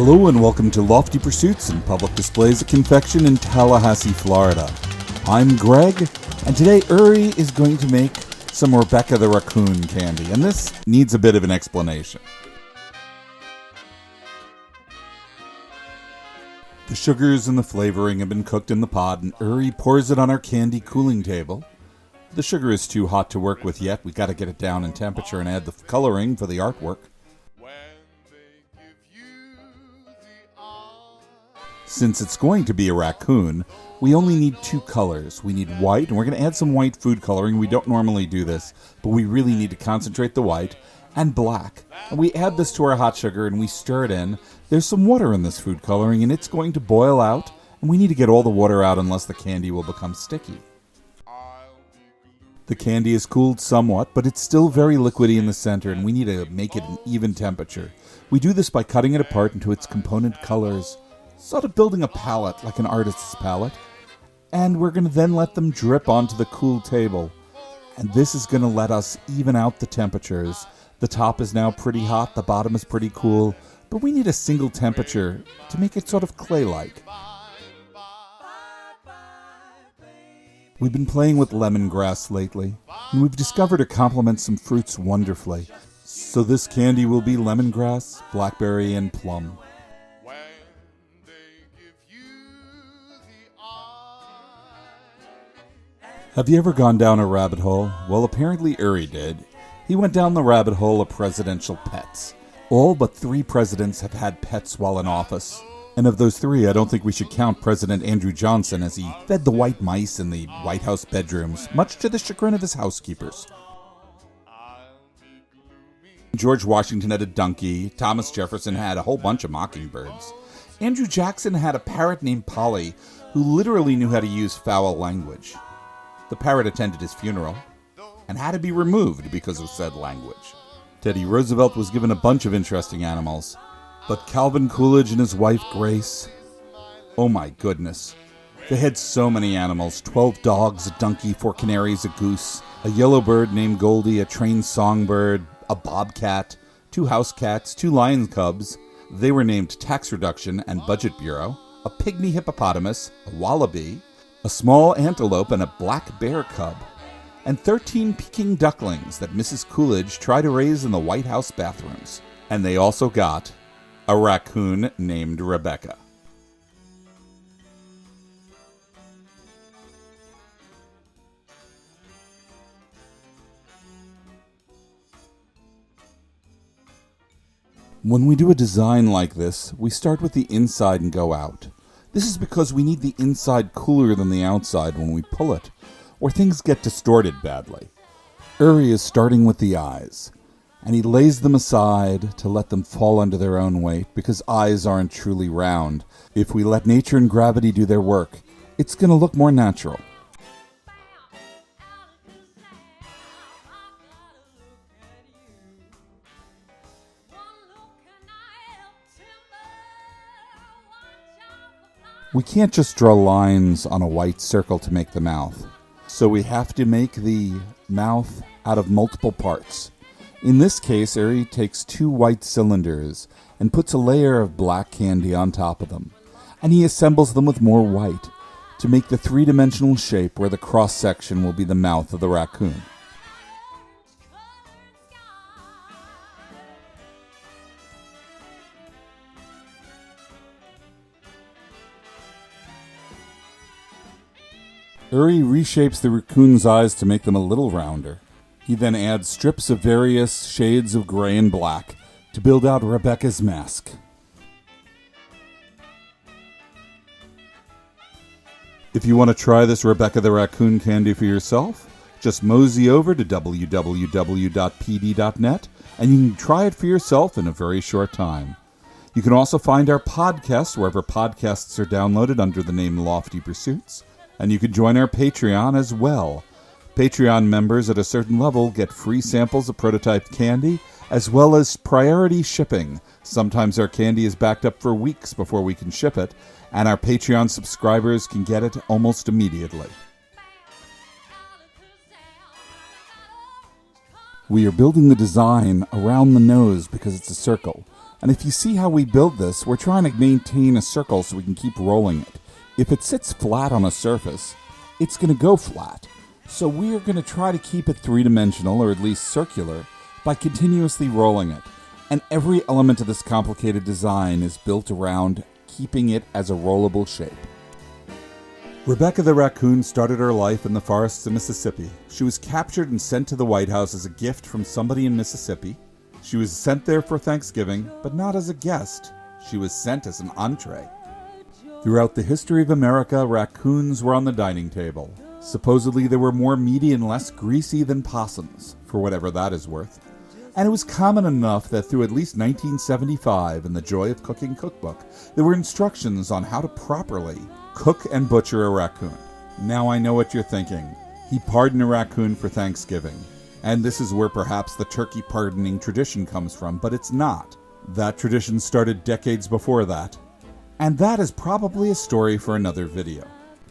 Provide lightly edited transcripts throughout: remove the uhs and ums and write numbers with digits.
Hello and welcome to Lofty Pursuits and Public Displays of Confection in Tallahassee, Florida. I'm Greg, and today Uri is going to make some Rebecca the Raccoon candy, and this needs a bit of an explanation. The sugars and the flavoring have been cooked in the pot, and Uri pours it on our candy cooling table. The sugar is too hot to work with yet. We got to get it down in temperature and add the coloring for the artwork. Since it's going to be a raccoon, we only need two colors. We need white, and we're going to add some white food coloring. We don't normally do this, but we really need to concentrate the white, and black. And we add this to our hot sugar, and we stir it in. There's some water in this food coloring, and it's going to boil out, and we need to get all the water out unless the candy will become sticky. The candy is cooled somewhat, but it's still very liquidy in the center, and we need to make it an even temperature. We do this by cutting it apart into its component colors, sort of building a palette like an artist's palette, and we're going to then let them drip onto the cool table. And this is going to let us even out the temperatures. The top is now pretty hot, the bottom is pretty cool, but we need a single temperature to make it sort of clay-like. We've been playing with lemongrass lately, and we've discovered it complements some fruits wonderfully. So this candy will be lemongrass, blackberry, and plum. Have you ever gone down a rabbit hole? Well, apparently Uri did. He went down the rabbit hole of presidential pets. All but 3 presidents have had pets while in office. And of those 3, I don't think we should count President Andrew Johnson, as he fed the white mice in the White House bedrooms, much to the chagrin of his housekeepers. George Washington had a donkey. Thomas Jefferson had a whole bunch of mockingbirds. Andrew Jackson had a parrot named Polly, who literally knew how to use foul language. The parrot attended his funeral and had to be removed because of said language. Teddy Roosevelt was given a bunch of interesting animals, but Calvin Coolidge and his wife Grace, oh my goodness. They had so many animals: 12 dogs, a donkey, 4 canaries, a goose, a yellow bird named Goldie, a trained songbird, a bobcat, 2 house cats, 2 lion cubs. They were named Tax Reduction and Budget Bureau, a pygmy hippopotamus, a wallaby, a small antelope, and a black bear cub, and 13 Peking ducklings that Mrs. Coolidge tried to raise in the White House bathrooms. And they also got a raccoon named Rebecca. When we do a design like this, we start with the inside and go out. This is because we need the inside cooler than the outside when we pull it, or things get distorted badly. Uri is starting with the eyes, and he lays them aside to let them fall under their own weight, because eyes aren't truly round. If we let nature and gravity do their work, it's going to look more natural. We can't just draw lines on a white circle to make the mouth, so we have to make the mouth out of multiple parts. In this case, Uri takes 2 white cylinders and puts a layer of black candy on top of them, and he assembles them with more white to make the 3-dimensional shape where the cross-section will be the mouth of the raccoon. Uri reshapes the raccoon's eyes to make them a little rounder. He then adds strips of various shades of gray and black to build out Rebecca's mask. If you want to try this Rebecca the Raccoon candy for yourself, just mosey over to www.pd.net and you can try it for yourself in a very short time. You can also find our podcast wherever podcasts are downloaded under the name Lofty Pursuits. And you can join our Patreon as well. Patreon members at a certain level get free samples of prototype candy, as well as priority shipping. Sometimes our candy is backed up for weeks before we can ship it, and our Patreon subscribers can get it almost immediately. We are building the design around the nose because it's a circle, And if you see how we build this, we're trying to maintain a circle so we can keep rolling it. If it sits flat on a surface, it's going to go flat. So we're going to try to keep it three-dimensional, or at least circular, by continuously rolling it. And every element of this complicated design is built around keeping it as a rollable shape. Rebecca the raccoon started her life in the forests of Mississippi. She was captured and sent to the White House as a gift from somebody in Mississippi. She was sent there for Thanksgiving, but not as a guest. She was sent as an entree. Throughout the history of America, raccoons were on the dining table. Supposedly they were more meaty and less greasy than possums, for whatever that is worth. And it was common enough that through at least 1975 in the Joy of Cooking cookbook, there were instructions on how to properly cook and butcher a raccoon. Now I know what you're thinking. He pardoned a raccoon for Thanksgiving. And this is where perhaps the turkey pardoning tradition comes from, but it's not. That tradition started decades before that. And that is probably a story for another video.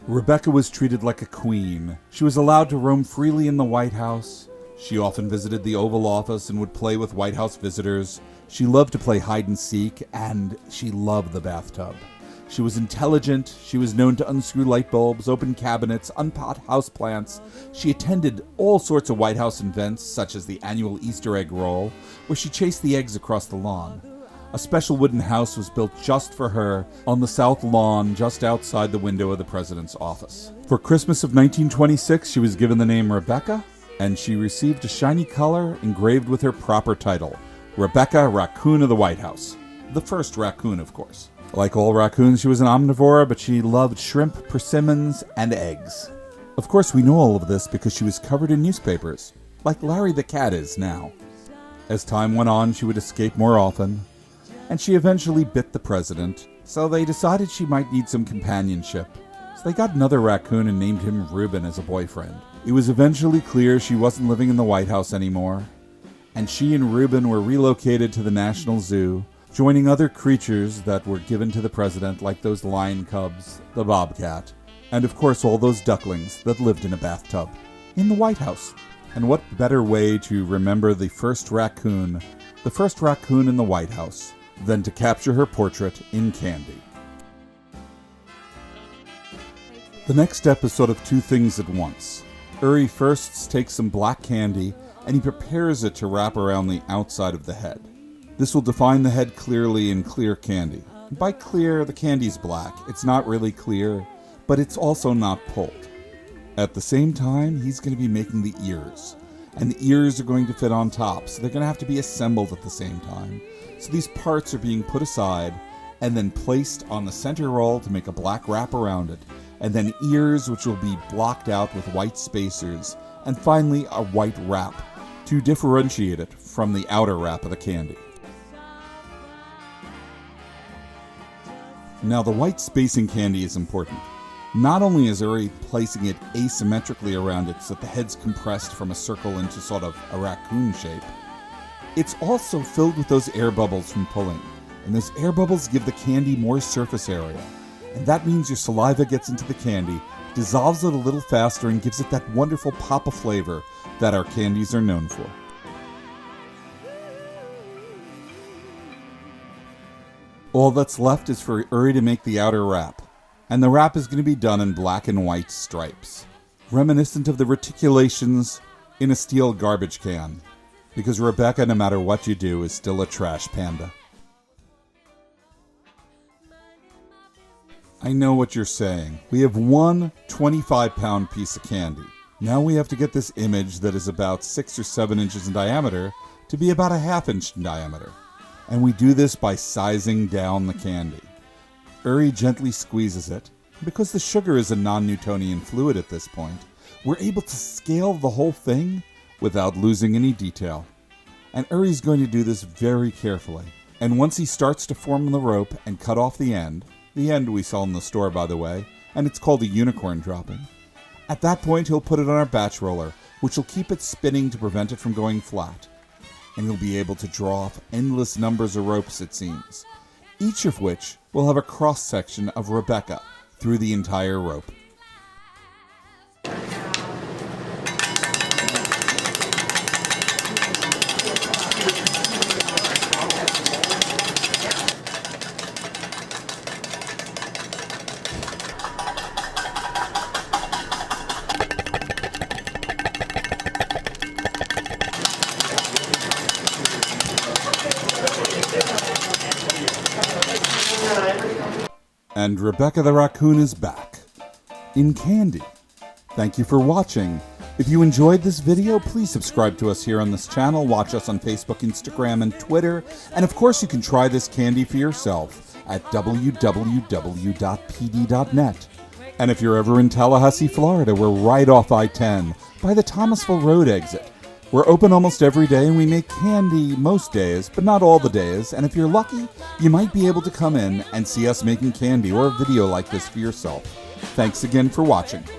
Rebecca was treated like a queen. She was allowed to roam freely in the White House. She often visited the Oval Office and would play with White House visitors. She loved to play hide and seek, and she loved the bathtub. She was intelligent. She was known to unscrew light bulbs, open cabinets, unpot houseplants. She attended all sorts of White House events, such as the annual Easter egg roll, where she chased the eggs across the lawn. A special wooden house was built just for her on the south lawn just outside the window of the president's office. For Christmas of 1926, she was given the name Rebecca, and she received a shiny collar engraved with her proper title, Rebecca, Raccoon of the White House. The first raccoon, of course. Like all raccoons, she was an omnivore, but she loved shrimp, persimmons, and eggs. Of course, we know all of this because she was covered in newspapers, like Larry the cat is now. As time went on, she would escape more often, and she eventually bit the president, so they decided she might need some companionship. So they got another raccoon and named him Reuben as a boyfriend. It was eventually clear she wasn't living in the White House anymore, and she and Reuben were relocated to the National Zoo, joining other creatures that were given to the president, like those lion cubs, the bobcat, and of course all those ducklings that lived in a bathtub in the White House. And what better way to remember the first raccoon in the White House, than to capture her portrait in candy. The next step is sort of two things at once. Uri first takes some black candy and he prepares it to wrap around the outside of the head. This will define the head clearly in clear candy. By clear, the candy's black. It's not really clear, but it's also not pulled. At the same time, he's going to be making the ears. And the ears are going to fit on top, so they're going to have to be assembled at the same time. So these parts are being put aside and then placed on the center roll to make a black wrap around it. And then ears, which will be blocked out with white spacers. And finally, a white wrap to differentiate it from the outer wrap of the candy. Now, the white spacing candy is important. Not only is Uri placing it asymmetrically around it so that the head's compressed from a circle into sort of a raccoon shape, it's also filled with those air bubbles from pulling. And those air bubbles give the candy more surface area. And that means your saliva gets into the candy, dissolves it a little faster, and gives it that wonderful pop of flavor that our candies are known for. All that's left is for Uri to make the outer wrap. And the wrap is going to be done in black and white stripes, reminiscent of the reticulations in a steel garbage can. Because Rebecca, no matter what you do, is still a trash panda. I know what you're saying. We have one 25-pound piece of candy. Now we have to get this image that is about 6 or 7 inches in diameter to be about a ½ inch in diameter. And we do this by sizing down the candy. Uri gently squeezes it. Because the sugar is a non-Newtonian fluid at this point, we're able to scale the whole thing without losing any detail. And Uri's going to do this very carefully. And once he starts to form the rope and cut off the end we sell in the store, by the way, and it's called a unicorn dropping. At that point, he'll put it on our batch roller, which will keep it spinning to prevent it from going flat. And he'll be able to draw off endless numbers of ropes, it seems, each of which will have a cross-section of Rebecca through the entire rope. And Rebecca the Raccoon is back. In candy. Thank you for watching. If you enjoyed this video, please subscribe to us here on this channel, watch us on Facebook, Instagram, and Twitter, and of course you can try this candy for yourself at www.pd.net. And if you're ever in Tallahassee, Florida, we're right off I-10 by the Thomasville Road exit. We're open almost every day and we make candy most days, but not all the days, and if you're lucky, you might be able to come in and see us making candy or a video like this for yourself. Thanks again for watching.